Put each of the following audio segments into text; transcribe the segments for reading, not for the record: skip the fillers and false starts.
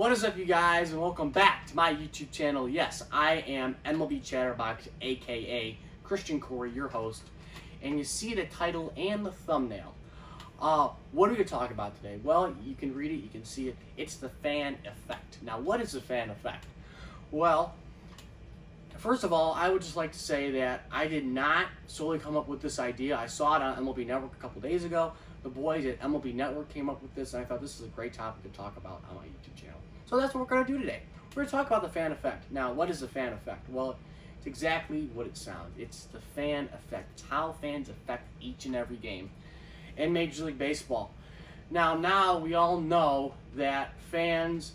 What is up, you guys, and welcome back to my YouTube channel. Yes, I am MLB Chatterbox, aka Christian Corey, your host, and you see the title and the thumbnail. What are we going to talk about today? Well, you can read it, you can see it. It's the fan effect. Now, what is the fan effect? Well, first of all, I would just like to say that I did not solely come up with this idea. I saw it on MLB Network a couple days ago. The boys at MLB Network came up with this, and I thought this is a great topic to talk about on my YouTube channel. So that's what we're going to do today. We're going to talk about the fan effect. Now, what is the fan effect? Well, it's exactly what it sounds. It's the fan effect. It's how fans affect each and every game in Major League Baseball. Now we all know that fans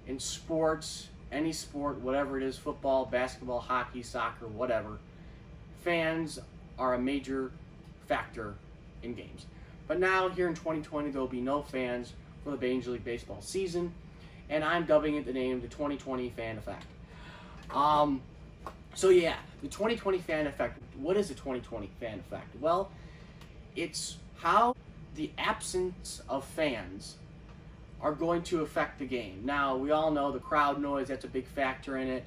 in sports, any sport, whatever it is, football, basketball, hockey, soccer, whatever, fans are a major factor in games. But now, here in 2020, there will be no fans for the Major League Baseball season, and I'm dubbing it the name the 2020 fan effect. So yeah, the 2020 fan effect. What is the 2020 fan effect? Well, it's how the absence of fans are going to affect the game. Now, we all know the crowd noise, that's a big factor in it.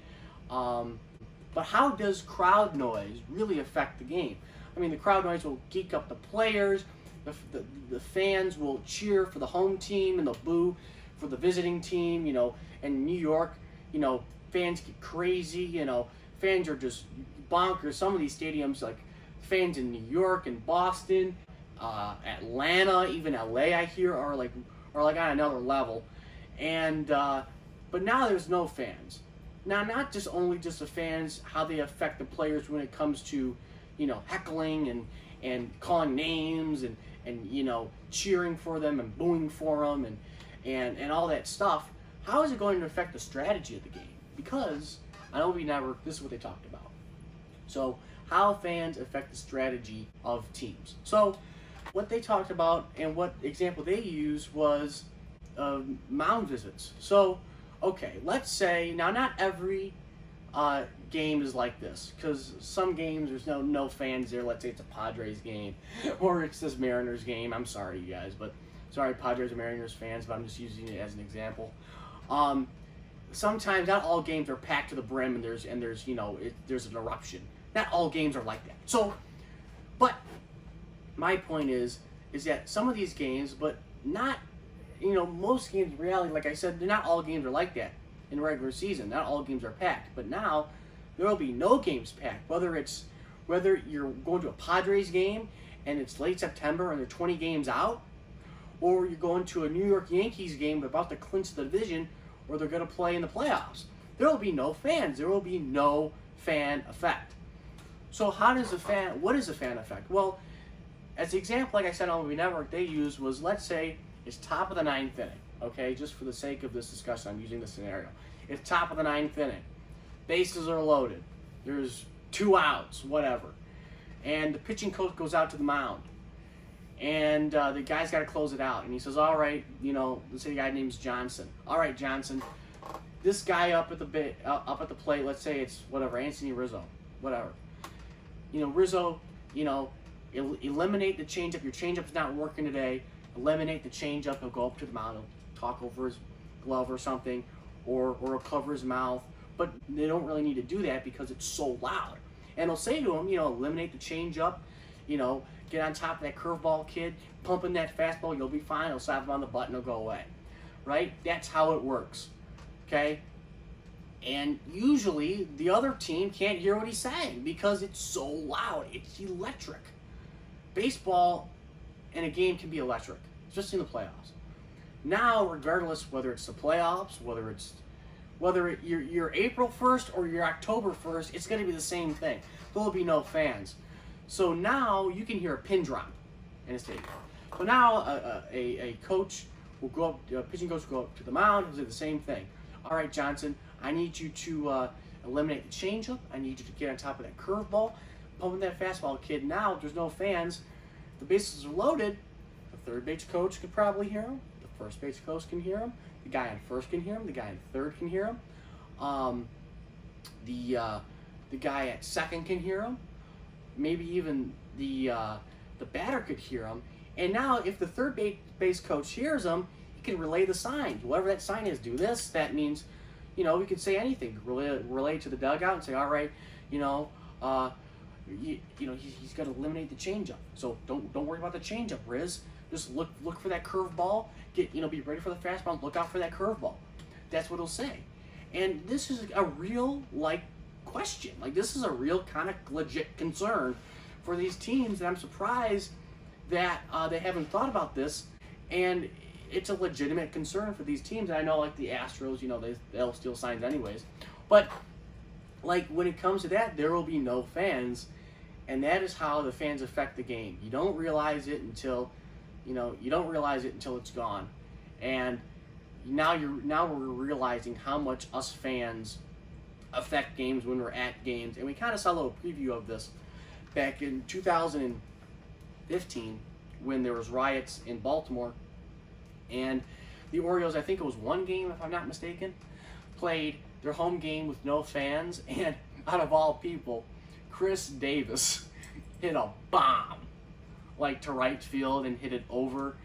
But how does crowd noise really affect the game? I mean, the crowd noise will geek up the players, the fans will cheer for the home team and they'll boo for the visiting team, you know. In New York, you know, fans get crazy, you know, fans are just bonkers. Some of these stadiums, like fans in New York and Boston, Atlanta, even LA, I hear are like on another level. And but now there's no fans. Now, not just the fans, how they affect the players when it comes to, you know, heckling and calling names and you know, cheering for them and booing for them and all that stuff. How is it going to affect the strategy of the game? Because I know this is what they talked about. So, how fans affect the strategy of teams. So, what they talked about and what example they used was mound visits. So, okay, let's say, now not every game is like this, because some games there's no fans there. Let's say it's a Padres game or it's this Mariners game. I'm sorry, you guys, but sorry, Padres and Mariners fans, but I'm just using it as an example. Sometimes not all games are packed to the brim and there's you know, there's an eruption. Not all games are like that. So, but my point is that some of these games, but not, you know, most games in reality, like I said, not all games are like that in the regular season. Not all games are packed. But now there will be no games packed. Whether you're going to a Padres game and it's late September and they're 20 games out, or you're going to a New York Yankees game about to clinch the division, or they're going to play in the playoffs. There will be no fans. There will be no fan effect. So what is the fan effect? Well, as the example, like I said on MLB Network, they used was, let's say it's top of the ninth inning. Okay, just for the sake of this discussion, I'm using this scenario. It's top of the ninth inning. Bases are loaded. There's 2 outs, whatever. And the pitching coach goes out to the mound. And the guy's got to close it out. And he says, all right, you know, let's say the guy name's Johnson. All right, Johnson, this guy up at the plate, let's say it's whatever, Anthony Rizzo, whatever. You know, Rizzo, you know, eliminate the changeup. Your changeup's not working today. Eliminate the changeup. He'll go up to the mound. He'll talk over his glove or something, or he'll cover his mouth. But they don't really need to do that because it's so loud. And he'll say to him, you know, eliminate the changeup. You know, get on top of that curveball, kid. Pump in that fastball. You'll be fine. He'll slap him on the butt and he'll go away. Right? That's how it works. Okay? And usually the other team can't hear what he's saying because it's so loud. It's electric. Baseball in a game can be electric, especially in the playoffs. Now, regardless whether it's the playoffs, whether you're April 1st or you're October 1st, it's going to be the same thing. There will be no fans. So now you can hear a pin drop in a stadium. So now a coach will go up, a pitching coach will go up to the mound and say the same thing. All right, Johnson, I need you to eliminate the changeup. I need you to get on top of that curveball. Pumping that fastball, kid. Now, if there's no fans, the bases are loaded. The third base coach could probably hear him. The first base coach can hear him. The guy on first can hear him. The guy on third can hear him. The guy at second can hear him. Maybe even the batter could hear him. And now, if the third base coach hears him, he can relay the signs. Whatever that sign is, do this. That means, we can say anything. Relay to the dugout and say, all right, he's got to eliminate the changeup. So don't worry about the changeup, Riz. Just look for that curve ball. Be ready for the fastball. Look out for that curve ball. That's what it'll say. And this is a real question. This is a real kind of legit concern for these teams, and I'm surprised that they haven't thought about this. And it's a legitimate concern for these teams. And I know the Astros, they'll steal signs anyways. But when it comes to that, there will be no fans, and that is how the fans affect the game. You don't realize it until it's gone. And now we're realizing how much us fans affect games when we're at games. And we kind of saw a little preview of this back in 2015 when there was riots in Baltimore, and the Orioles, I think it was one game if I'm not mistaken, played their home game with no fans, and out of all people, Chris Davis hit a bomb to right field and hit it over.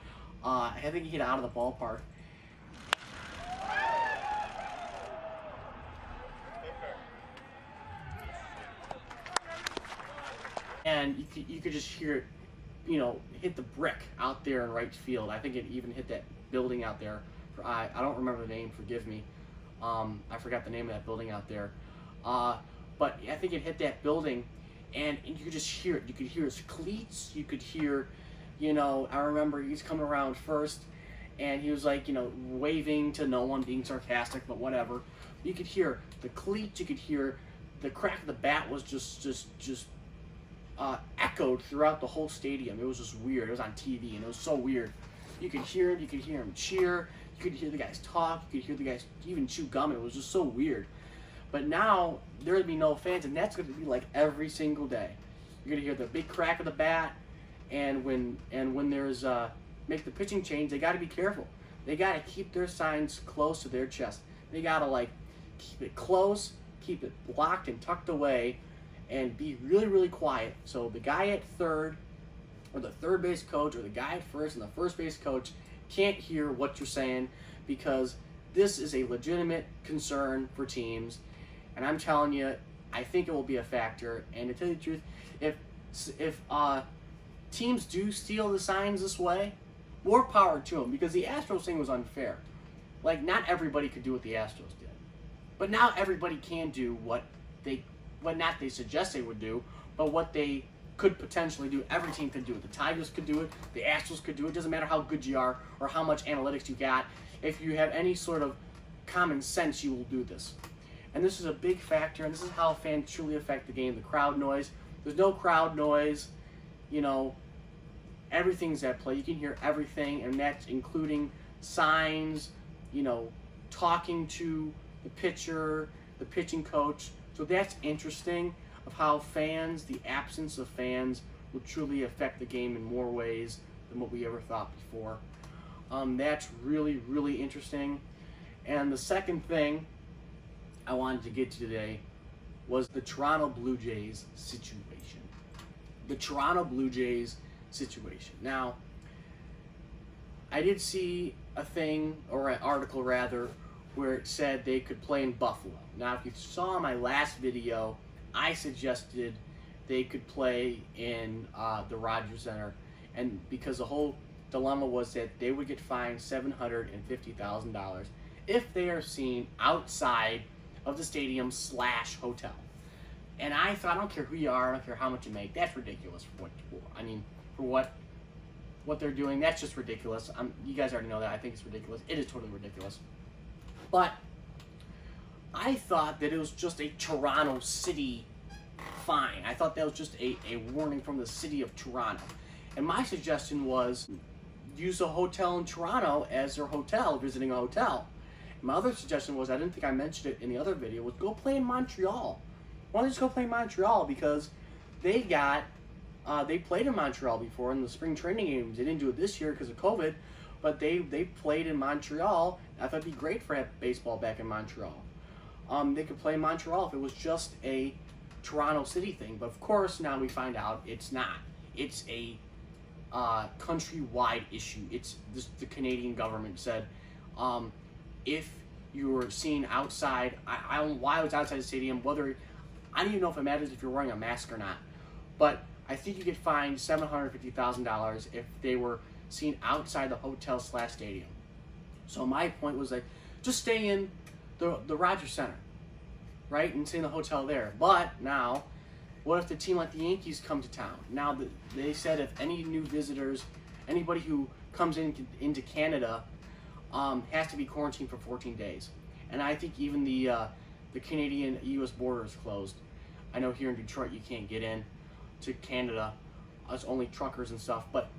I think he hit it out of the ballpark. And you could just hear it, hit the brick out there in right field. I think it even hit that building out there. I don't remember the name, forgive me. I forgot the name of that building out there. But I think it hit that building, and you could just hear it. You could hear his cleats. You could hear, I remember he's coming around first, and he was waving to no one, being sarcastic, but whatever. You could hear the cleats. You could hear the crack of the bat was just echoed throughout the whole stadium. It was just weird. It was on TV, and it was so weird. You could hear it. You could hear him cheer. You could hear the guys talk. You could hear the guys even chew gum. It was just so weird. But now there would be no fans, and that's going to be every single day. You're going to hear the big crack of the bat, and when there's make the pitching change, they got to be careful. They got to keep their signs close to their chest. They got to keep it close, keep it locked and tucked away, and be really, really quiet. So the guy at third, or the third base coach, or the guy at first, and the first base coach can't hear what you're saying, because this is a legitimate concern for teams. And I'm telling you, I think it will be a factor. And to tell you the truth, if teams do steal the signs this way, more power to them, because the Astros thing was unfair. Not everybody could do what the Astros did, but now everybody can do what not they suggest they would do, but what they could potentially do. Every team could do it. The Tigers could do it. The Astros could do it. It doesn't matter how good you are or how much analytics you got. If you have any sort of common sense, you will do this. And this is a big factor, and this is how fans truly affect the game. The crowd noise. There's no crowd noise. Everything's at play. You can hear everything, and that's including signs, talking to the pitcher, the pitching coach. So that's interesting of how the absence of fans will truly affect the game in more ways than what we ever thought before. That's really, really interesting. And the second thing I wanted to get to today was the Toronto Blue Jays situation. The Toronto Blue Jays situation. Now, I did see a thing, or an article rather, where it said they could play in Buffalo. Now, if you saw my last video, I suggested they could play in the Rogers Center, and because the whole dilemma was that they would get fined $750,000 if they are seen outside of the stadium / hotel. And I thought, I don't care who you are, I don't care how much you make, that's ridiculous for what they're doing. That's just ridiculous. You guys already know that. I think it's ridiculous. It is totally ridiculous. But I thought that it was just a Toronto City fine. I thought that was just a warning from the city of Toronto. And my suggestion was use a hotel in Toronto as their hotel, visiting a hotel. My other suggestion was, I didn't think I mentioned it in the other video, was go play in Montreal. Why don't you just go play in Montreal? Because they played in Montreal before in the spring training games. They didn't do it this year because of COVID, but they played in Montreal. I thought it'd be great for baseball back in Montreal. They could play in Montreal if it was just a Toronto City thing. But of course, now we find out it's not. It's a countrywide issue. It's this, the Canadian government said, if you were seen outside, I don't know why it was outside the stadium, whether, I don't even know if it matters if you're wearing a mask or not, but I think you get fined $750,000 if they were seen outside the hotel/stadium. So my point was like, just stay in the Rogers Center, right, and stay in the hotel there. But now, what if the team like the Yankees come to town? Now they said if any new visitors, anybody who comes into Canada, has to be quarantined for 14 days. And I think even the Canadian-U.S. border is closed. I know here in Detroit you can't get in to Canada. It's only truckers and stuff. But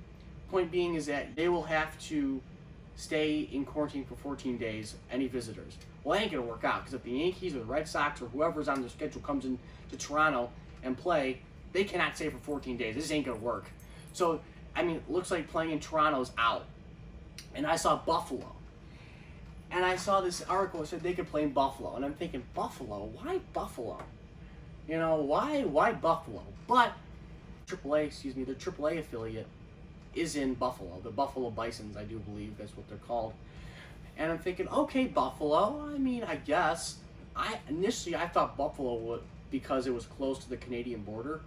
point being is that they will have to stay in quarantine for 14 days, any visitors. Well, that ain't going to work out, because if the Yankees or the Red Sox or whoever's on their schedule comes in to Toronto and play, they cannot stay for 14 days. This ain't going to work. So, I mean, it looks like playing in Toronto's out. And I saw Buffalo. And I saw this article that said they could play in Buffalo. And I'm thinking, Buffalo? Why Buffalo? You know, why Buffalo? But the AAA affiliate is in Buffalo. The Buffalo Bisons, I do believe that's what they're called. And I'm thinking, okay, Buffalo, I mean, I guess. Initially I thought Buffalo would, because it was close to the Canadian border.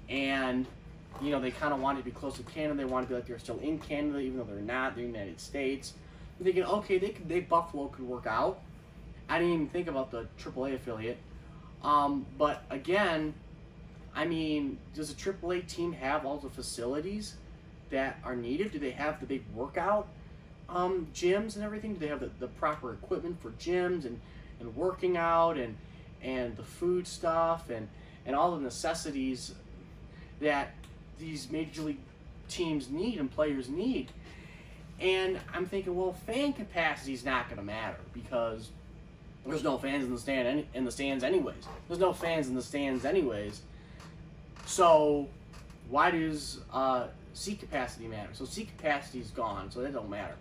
And, you know, they kind of wanted to be close to Canada. They wanted to be like they're still in Canada, even though they're not. They're in the United States. I'm thinking, okay, Buffalo could work out. I didn't even think about the AAA affiliate. But again, I mean, does a AAA team have all the facilities that are needed? Do they have the big workout gyms and everything? Do they have the proper equipment for gyms and working out and the food stuff and all the necessities that these major league teams need and players need? And I'm thinking, well, fan capacity is not going to matter, because there's no fans in the stands anyways. There's no fans in the stands anyways. So why does seat capacity matter? So seat capacity is gone, so that don't matter.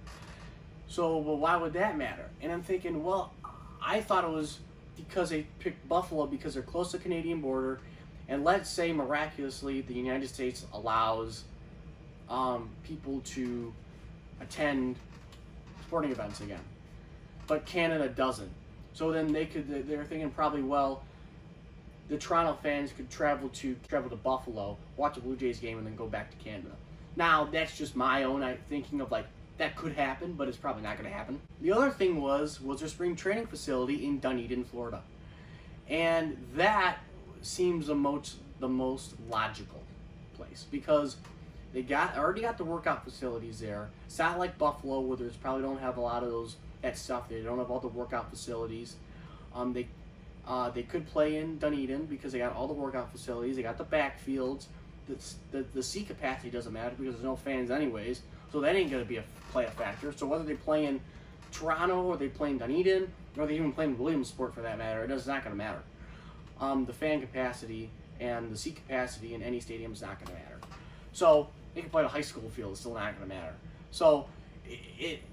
So, well, why would that matter? And I'm thinking, well, I thought it was because they picked Buffalo because they're close to the Canadian border, and let's say miraculously the United States allows people to attend sporting events again, but Canada doesn't. So then they're thinking probably, well, the Toronto fans could travel to Buffalo, watch a Blue Jays game, and then go back to Canada. Now, that's just my own thinking of, like, that could happen, but it's probably not going to happen. The other thing was their spring training facility in Dunedin, Florida. And that seems the most logical place, because they already got the workout facilities there. It's not like Buffalo, where there's probably don't have a lot of that stuff. They don't have all the workout facilities. They could play in Dunedin because they got all the workout facilities. They got the backfields. The seat capacity doesn't matter because there's no fans anyways. So that ain't going to be play a factor. So whether they play in Toronto or they play in Dunedin or they even play in Williamsport for that matter, it's not going to matter. The fan capacity and the seat capacity in any stadium is not going to matter. So they can play at a high school field. It's still not going to matter. So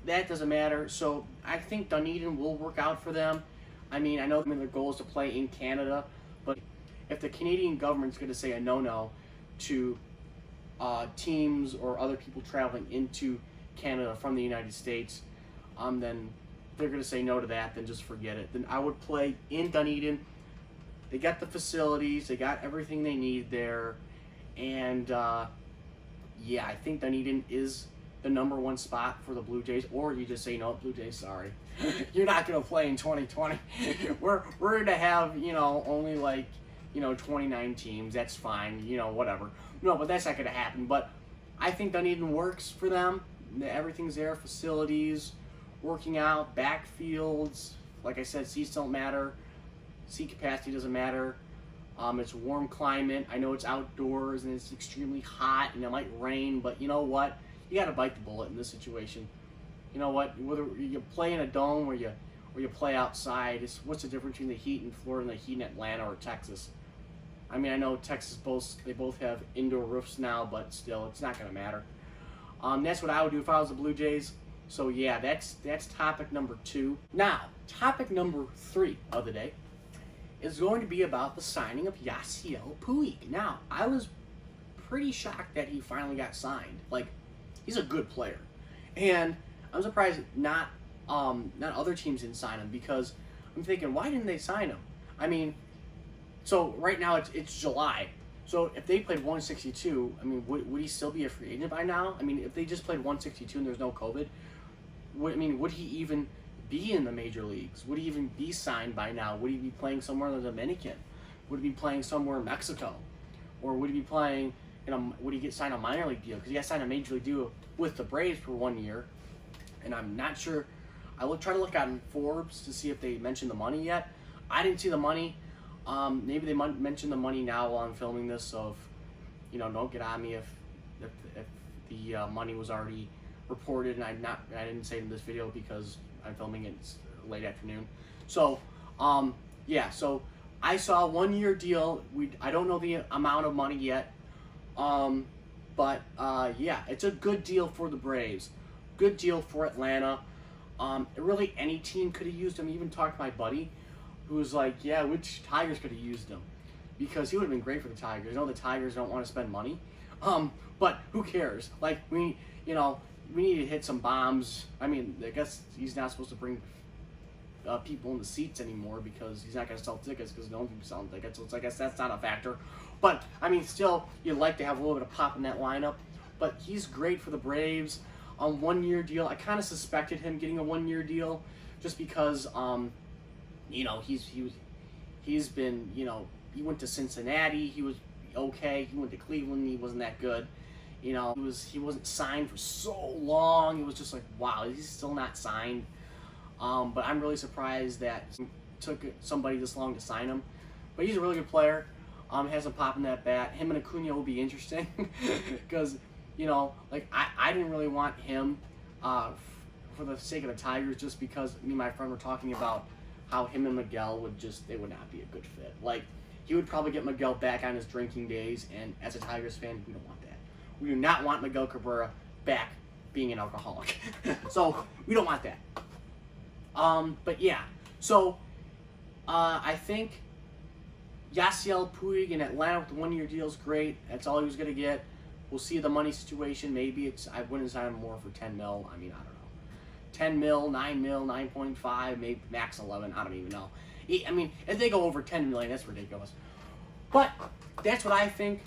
that doesn't matter. So I think Dunedin will work out for them. I mean, I know their goal is to play in Canada, but if the Canadian government's going to say a no-no to teams or other people traveling into Canada from the United States, then they're going to say no to that, then just forget it. Then I would play in Dunedin. They got the facilities. They got everything they need there. And, yeah, I think Dunedin is the number one spot for the Blue Jays, or you just say, no, Blue Jays, sorry. You're not going to play in 2020. We're going to have, only like, 29 teams. That's fine, whatever. No, but that's not going to happen. But I think Dunedin works for them. Everything's there, facilities, working out, backfields. Like I said, seats don't matter. Seat capacity doesn't matter. It's a warm climate. I know it's outdoors and it's extremely hot and it might rain, but you know what? You got to bite the bullet in this situation. You know what? Whether you play in a dome or you play outside, what's the difference between the heat in Florida and the heat in Atlanta or Texas? I mean, I know Texas they both have indoor roofs now, but still, it's not going to matter. That's what I would do if I was the Blue Jays. So yeah, that's topic number 2. Now, topic number 3 of the day is going to be about the signing of Yasiel Puig. Now, I was pretty shocked that he finally got signed. Like, he's a good player, and I'm surprised not other teams didn't sign him, because I'm thinking, why didn't they sign him? I mean, so right now it's July. So if they played 162, I mean, would he still be a free agent by now? I mean, if they just played 162 and there's no COVID, would he even be in the major leagues? Would he even be signed by now? Would he be playing somewhere in the Dominican? Would he be playing somewhere in Mexico? Or would he be playing, would he get signed a minor league deal? Because he got signed a major league deal with the Braves for 1 year. And I'm not sure. I will try to look on Forbes to see if they mentioned the money yet. I didn't see the money. Maybe they mention the money now while I'm filming this, so if, don't get on me if the money was already reported and I didn't say it in this video because I'm filming it late afternoon. So, yeah, so I saw a 1 year deal. I don't know the amount of money yet, but yeah, it's a good deal for the Braves, good deal for Atlanta. Really, any team could have used him. I even talked to my buddy, who was like, yeah, which Tigers could have used him? Because he would have been great for the Tigers. I know the Tigers don't want to spend money, but who cares? Like, we need to hit some bombs. I mean, I guess he's not supposed to bring people in the seats anymore because he's not going to sell tickets because no one can sell tickets. So I guess that's not a factor. But, I mean, still, you'd like to have a little bit of pop in that lineup. But he's great for the Braves. On 1 year deal, I kind of suspected him getting a 1 year deal just because, he's been, he went to Cincinnati, he was okay. He went to Cleveland, he wasn't that good. He wasn't signed for so long. It was just like, wow, he's still not signed. But I'm really surprised that it took somebody this long to sign him. But he's a really good player. Has some pop in that bat. Him and Acuna will be interesting because, like I didn't really want him for the sake of the Tigers, just because me and my friend were talking about how him and Miguel they would not be a good fit. Like, he would probably get Miguel back on his drinking days, and as a Tigers fan, we don't want that. We do not want Miguel Cabrera back being an alcoholic. So, we don't want that. But yeah, so I think Yasiel Puig in Atlanta with the 1 year deal is great. That's all he was going to get. We'll see the money situation. Maybe I wouldn't sign him more for 10 mil. I mean, I don't know. 10 mil, 9 mil, 9.5, maybe max 11. I don't even know. I mean, if they go over 10 million, that's ridiculous. But that's what I think.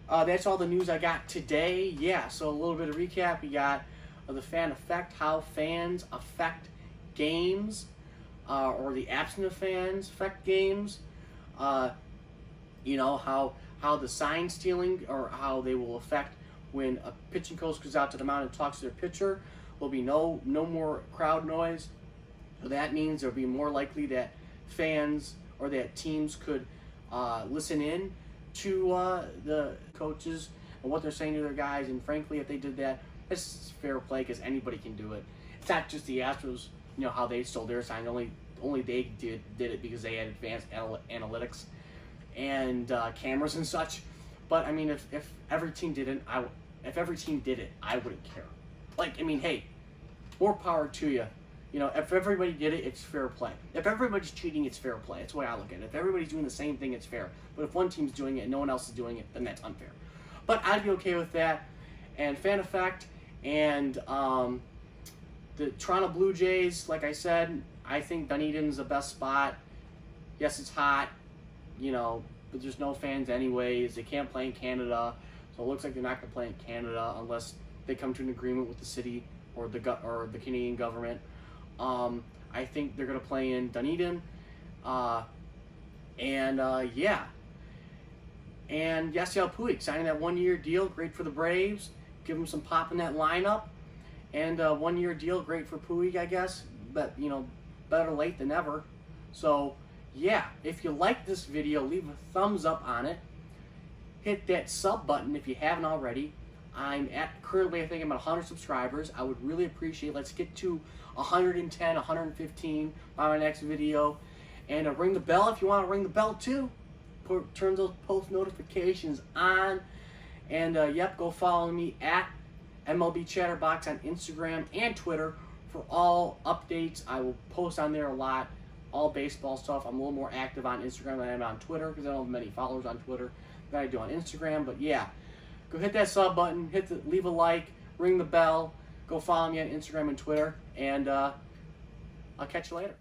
That's all the news I got today. Yeah, so a little bit of recap. We got the fan effect, how fans affect games, or the absence of fans affect games. How the sign stealing, or how they will affect when a pitching coach goes out to the mound and talks to their pitcher. There'll be no more crowd noise. So that means there'll be more likely that fans or that teams could listen in to the coaches and what they're saying to their guys. And frankly, if they did that, it's fair play because anybody can do it. It's not just the Astros, how they stole their sign. Only they did it because they had advanced analytics and cameras and such. But I mean, if every team did it, I wouldn't care. Like, I mean, hey, more power to you. If everybody did it, it's fair play. If everybody's cheating, it's fair play. That's the way I look at it. If everybody's doing the same thing, it's fair. But if one team's doing it and no one else is doing it, then that's unfair. But I'd be okay with that. And fan effect and the Toronto Blue Jays, like I said, I think Dunedin's the best spot. Yes, it's hot, but there's no fans anyways. They can't play in Canada, so it looks like they're not going to play in Canada unless they come to an agreement with the city or the Canadian government. I think they're going to play in Dunedin. Yeah. And Yasiel Puig signing that 1 year deal, great for the Braves. Give them some pop in that lineup. And 1 year deal, great for Puig, I guess. But, better late than never. So, yeah, if you like this video, leave a thumbs up on it. Hit that sub button if you haven't already. Currently, I think I'm at 100 subscribers. I would really appreciate, let's get to 110, 115 by my next video. And ring the bell if you want to ring the bell too. Turn those post notifications on. And yep, go follow me at MLB Chatterbox on Instagram and Twitter for all updates. I will post on there a lot, all baseball stuff. I'm a little more active on Instagram than I am on Twitter because I don't have many followers on Twitter than I do on Instagram. But yeah, go hit that sub button, leave a like, ring the bell, go follow me on Instagram and Twitter, and I'll catch you later.